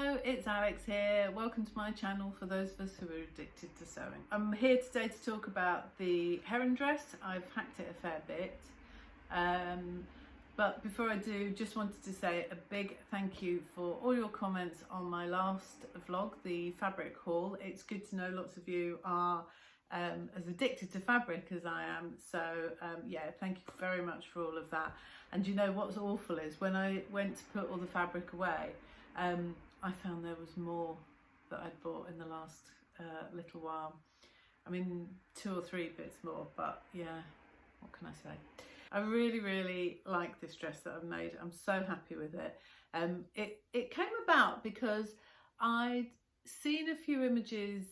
Hello, it's Alex here. Welcome to my channel for those of us who are addicted to sewing. I'm here today to talk about the Heron dress. I've hacked it a fair bit. But before I do, just wanted to say a big thank you for all your comments on my last vlog, the fabric haul. It's good to know lots of you are as addicted to fabric as I am. So yeah, thank you very much for all of that. And you know what's awful is when I went to put all the fabric away, I found there was more that I'd bought in the last little while. I mean, 2 or 3 bits more, but yeah, what can I say? I really like this dress that I've made. I'm so happy with it. It came about because I'd seen a few images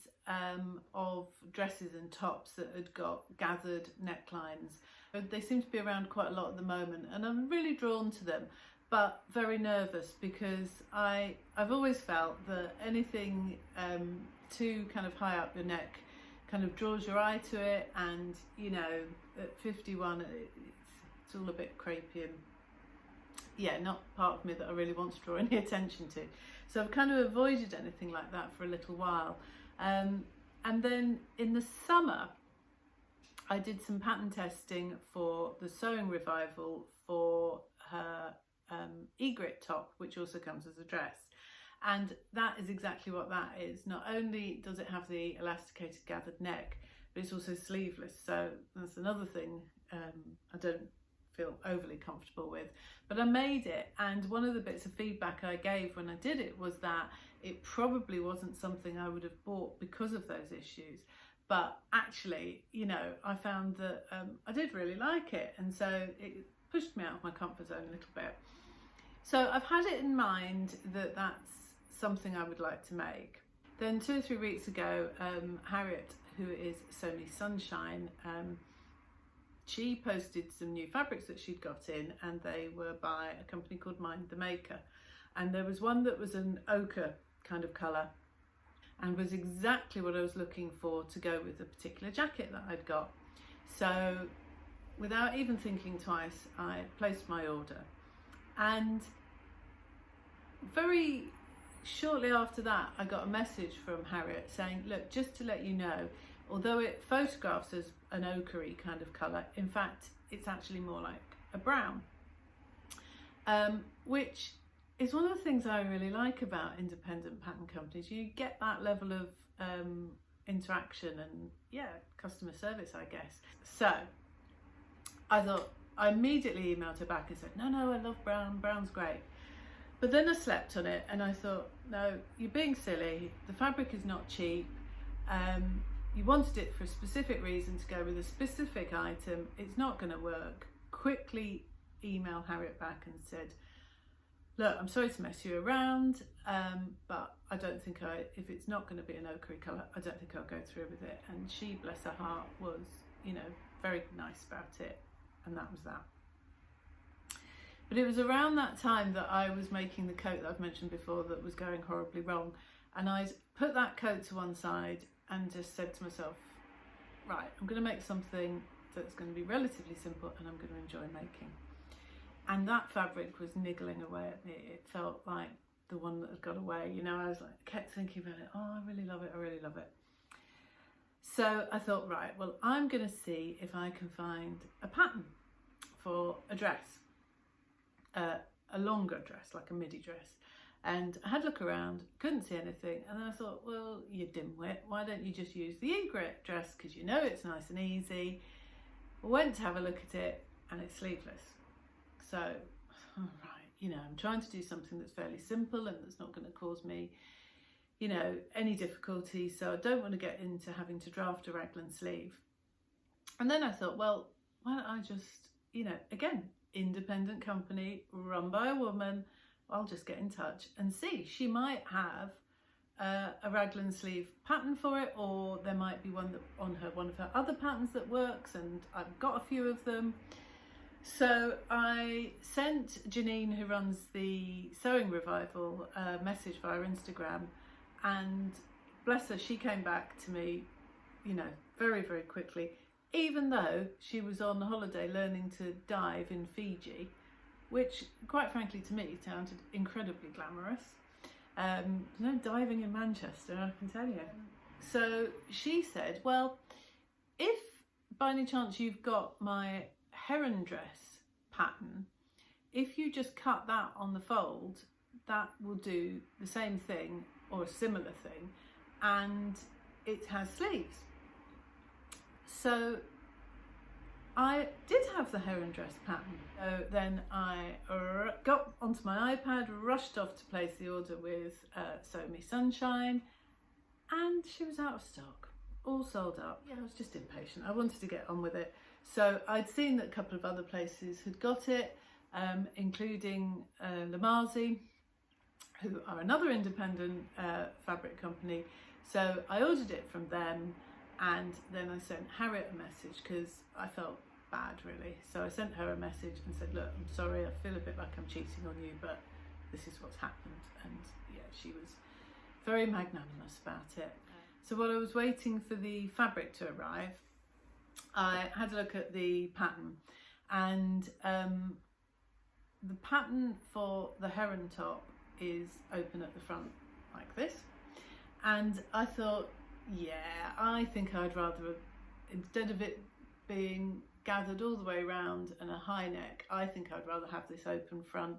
of dresses and tops that had got gathered necklines. They seem to be around quite a lot at the moment, and I'm really drawn to them, but very nervous because I've always felt that anything too kind of high up your neck kind of draws your eye to it, and you know, at 51 it's all a bit crepey and yeah, not part of me that I really want to draw any attention to. So I've kind of avoided anything like that for a little while. And then in the summer I did some pattern testing for the Sewing Revival for her Egret top, which also comes as a dress, and that is exactly what that is. Not only does it have the elasticated gathered neck, but it's also sleeveless, so that's another thing I don't feel overly comfortable with. But I made it, and one of the bits of feedback I gave when I did it was that it probably wasn't something I would have bought because of those issues, but actually, you know, I found that I did really like it, and so it pushed me out of my comfort zone a little bit. So I've had it in mind that that's something I would like to make. Then 2 or 3 weeks ago, Harriet, who is Sony Sunshine, she posted some new fabrics that she'd got in, and they were by a company called Mind the Maker. And there was one that was an ochre kind of colour and was exactly what I was looking for to go with the particular jacket that I'd got. So without even thinking twice, I placed my order. And very shortly after that, I got a message from Harriet saying, look, just to let you know, although it photographs as an ochre-y kind of colour, in fact, it's actually more like a brown, which is one of the things I really like about independent pattern companies. You get that level of interaction and, yeah, customer service, I guess. So I thought, I immediately emailed her back and said, no, I love brown, brown's great. But then I slept on it and I thought, no, you're being silly. The fabric is not cheap. You wanted it for a specific reason to go with a specific item. It's not going to work. Quickly emailed Harriet back and said, look, I'm sorry to mess you around, but I don't think if it's not going to be an ochre colour, I don't think I'll go through with it. And she, bless her heart, was, you know, very nice about it. And that was that. But it was around that time that I was making the coat that I've mentioned before that was going horribly wrong, and I'd put that coat to one side and just said to myself, right, I'm going to make something that's going to be relatively simple and I'm going to enjoy making. And that fabric was niggling away at me. It felt like the one that had got away, you know. I was like, kept thinking about it, oh, I really love it, I really love it. So I thought, right, well, I'm going to see if I can find a pattern for a dress, a longer dress, like a midi dress. And I had a look around, couldn't see anything, and then I thought, well, you dimwit, why don't you just use the Egret dress, because you know it's nice and easy. I went to have a look at it, and it's sleeveless. So, right, you know, I'm trying to do something that's fairly simple and that's not going to cause me, you know, any difficulty, so I don't want to get into having to draft a raglan sleeve. And then I thought, well, why don't I just, you know, again, independent company run by a woman, I'll just get in touch and see. She might have a raglan sleeve pattern for it, or there might be one that on one of her other patterns that works, and I've got a few of them. So I sent Janine, who runs the Sewing Revival, a message via Instagram, and bless her, she came back to me, you know, very quickly, even though she was on holiday learning to dive in Fiji, which quite frankly to me sounded incredibly glamorous. No diving in Manchester, I can tell you. So she said, well, if by any chance you've got my Heron dress pattern, if you just cut that on the fold, that will do the same thing or a similar thing, and it has sleeves. So I did have the Heron dress pattern. So then I got onto my iPad, rushed off to place the order with Sew Me Sunshine, and she was out of stock, all sold out. Yeah, I was just impatient. I wanted to get on with it. So I'd seen that a couple of other places had got it, including Lamazi, who are another independent fabric company. So I ordered it from them, and then I sent Harriet a message because I felt bad, really. So I sent her a message and said, look, I'm sorry, I feel a bit like I'm cheating on you, but this is what's happened. And yeah, she was very magnanimous about it. So while I was waiting for the fabric to arrive, I had a look at the pattern, and the pattern for the Heron top is open at the front like this. And I thought, yeah, I think I'd rather, instead of it being gathered all the way around and a high neck, I think I'd rather have this open front.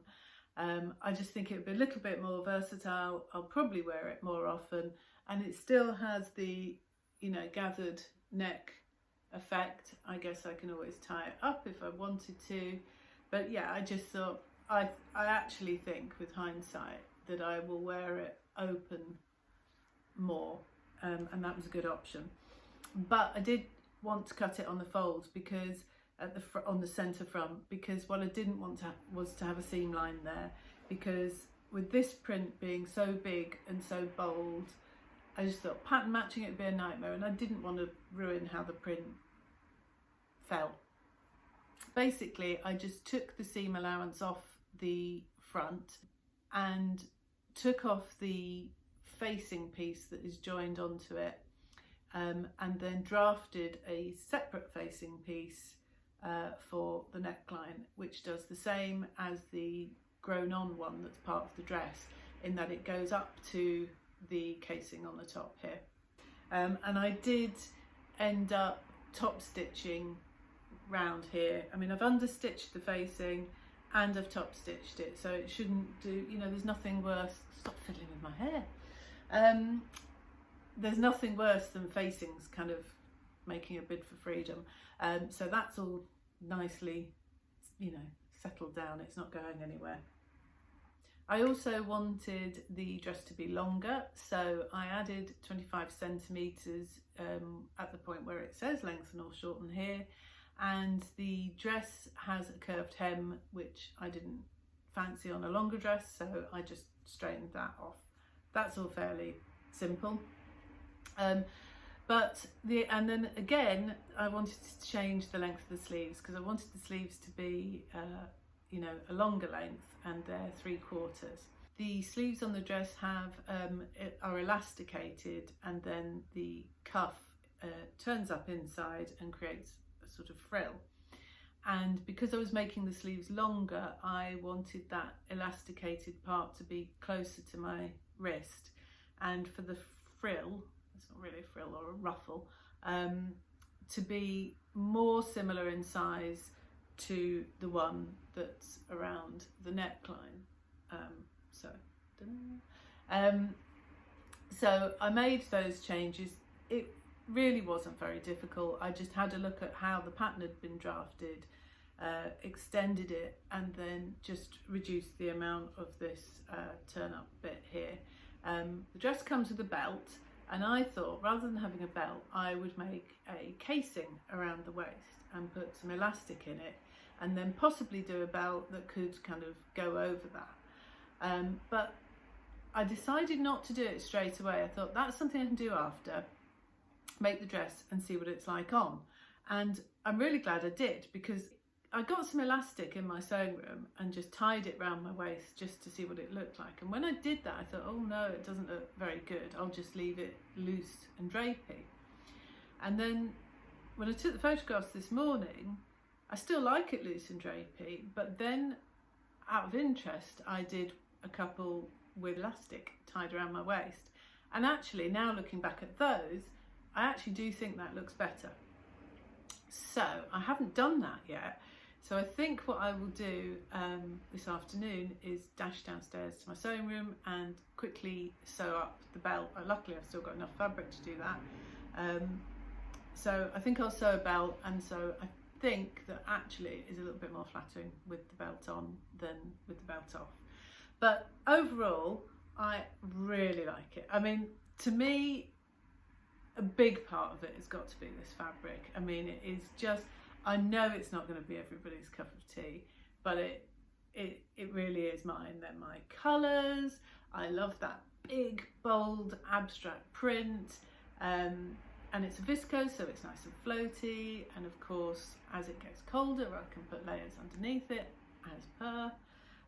I just think it would be a little bit more versatile. I'll probably wear it more often, and it still has the, you know, gathered neck effect. I guess I can always tie it up if I wanted to, but yeah, I just thought, I actually think with hindsight that I will wear it open more, and that was a good option. But I did want to cut it on the folds, because at the on the centre front, because what I didn't want to was to have a seam line there, because with this print being so big and so bold, I just thought pattern matching it would be a nightmare, and I didn't want to ruin how the print felt. Basically, I just took the seam allowance off the front and took off the facing piece that is joined onto it, and then drafted a separate facing piece for the neckline, which does the same as the grown on one that's part of the dress, in that it goes up to the casing on the top here. And I did end up top stitching round here. I mean, I've understitched the facing and I've top stitched it, so it shouldn't do, you know, there's nothing worse. Stop fiddling with my hair. There's nothing worse than facings kind of making a bid for freedom. So that's all nicely, you know, settled down. It's not going anywhere. I also wanted the dress to be longer, so I added 25 centimetres at the point where it says lengthen or shorten here, and the dress has a curved hem, which I didn't fancy on a longer dress, so I just straightened that off. That's all fairly simple. And then again, I wanted to change the length of the sleeves, because I wanted the sleeves to be you know, a longer length, and they're 3/4. The sleeves on the dress are elasticated, and then the cuff turns up inside and creates a sort of frill. And because I was making the sleeves longer, I wanted that elasticated part to be closer to my wrist, and for the frill, it's not really a frill or a ruffle, to be more similar in size to the one that's around the neckline. So I made those changes. It really wasn't very difficult. I just had a look at how the pattern had been drafted, extended it, and then just reduced the amount of this turn up bit here. The dress comes with a belt, and I thought rather than having a belt, I would make a casing around the waist and put some elastic in it, and then possibly do a belt that could kind of go over that. But I decided not to do it straight away. I thought that's something I can do after, make the dress and see what it's like on. And I'm really glad I did, because I got some elastic in my sewing room and just tied it round my waist just to see what it looked like. And when I did that, I thought, oh no, it doesn't look very good. I'll just leave it loose and drapey. And then when I took the photographs this morning, I still like it loose and drapey, but then out of interest, I did a couple with elastic tied around my waist. And actually now looking back at those, I actually do think that looks better. So I haven't done that yet. So I think what I will do this afternoon is dash downstairs to my sewing room and quickly sew up the belt. Luckily I've still got enough fabric to do that. So I think I'll sew a belt, and so I think that actually is a little bit more flattering with the belt on than with the belt off. But overall, I really like it. I mean, to me, a big part of it has got to be this fabric. I mean, it is just, I know it's not going to be everybody's cup of tea, but it really is mine. They're my colours. I love that big, bold, abstract print. And it's a viscose, so it's nice and floaty. And of course, as it gets colder, I can put layers underneath it, as per.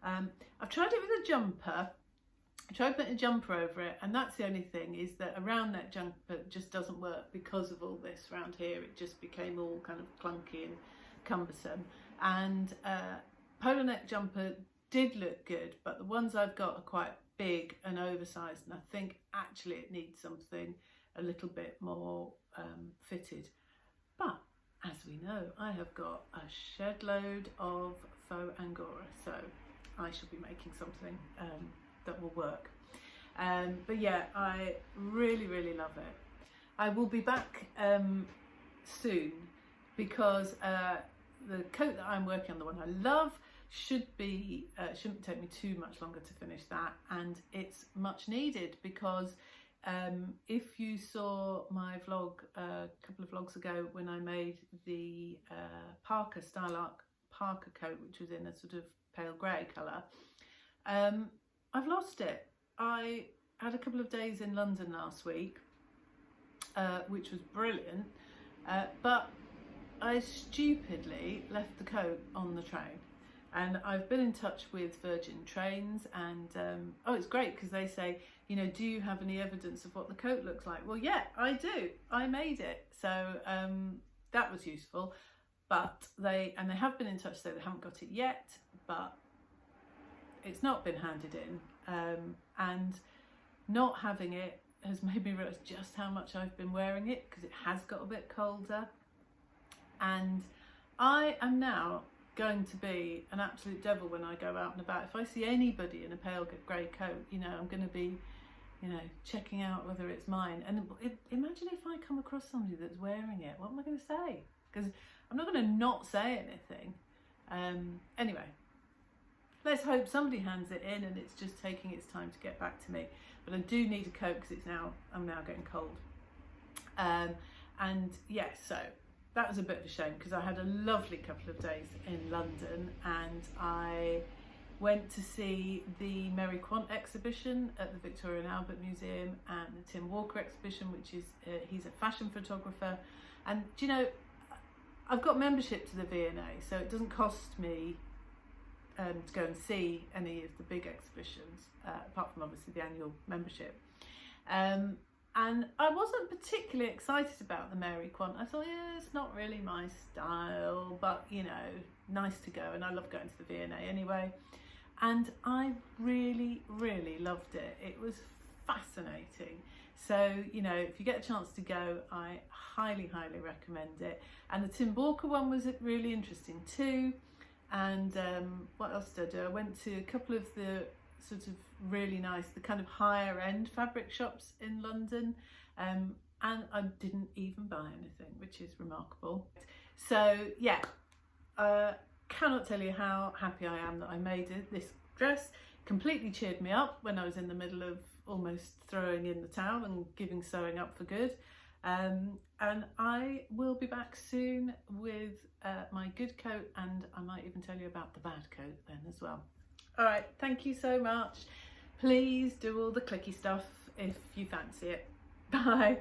I've tried it with a jumper. I tried putting a jumper over it, and that's the only thing, is that a round neck jumper just doesn't work because of all this round here. It just became all kind of clunky and cumbersome. And polo neck jumper did look good, but the ones I've got are quite big and oversized, and I think actually it needs something a little bit more fitted. But as we know, I have got a shed load of faux Angora, so I shall be making something that will work. But yeah, I really love it. I will be back soon, because the coat that I'm working on, the one I love, shouldn't take me too much longer to finish that, and it's much needed, because if you saw my vlog a couple of vlogs ago when I made the Parker Stylark Parker coat, which was in a sort of pale grey colour, I've lost it. I had a couple of days in London last week, which was brilliant, but I stupidly left the coat on the train. And I've been in touch with Virgin Trains, and oh, it's great because they say, you know, do you have any evidence of what the coat looks like? Well, yeah, I do. I made it. So that was useful. But they have been in touch, so they haven't got it yet, but it's not been handed in. And not having it has made me realise just how much I've been wearing it, because it has got a bit colder. And I am now going to be an absolute devil when I go out and about. If I see anybody in a pale grey coat, you know, I'm going to be, you know, checking out whether it's mine. And imagine if I come across somebody that's wearing it, what am I going to say? Because I'm not going to not say anything. Anyway, let's hope somebody hands it in and it's just taking its time to get back to me. But I do need a coat because I'm now getting cold. And yes, so that was a bit of a shame, because I had a lovely couple of days in London, and I went to see the Mary Quant exhibition at the Victoria and Albert Museum, and the Tim Walker exhibition, which is, he's a fashion photographer. And do you know, I've got membership to the V&A, so it doesn't cost me to go and see any of the big exhibitions, apart from obviously the annual membership. And I wasn't particularly excited about the Mary Quant. I thought, yeah, it's not really my style, but you know, nice to go, and I love going to the V&A anyway. And I really loved it. It was fascinating. So, you know, if you get a chance to go, I highly recommend it. And the Tim Walker one was really interesting too. And what else did I do? I went to a couple of the sort of really nice, the kind of higher end fabric shops in London, and I didn't even buy anything, which is remarkable. So yeah, cannot tell you how happy I am that I made it. This dress completely cheered me up when I was in the middle of almost throwing in the towel and giving sewing up for good. And I will be back soon with my good coat, and I might even tell you about the bad coat then as well. All right, thank you so much. Please do all the clicky stuff if you fancy it. Bye.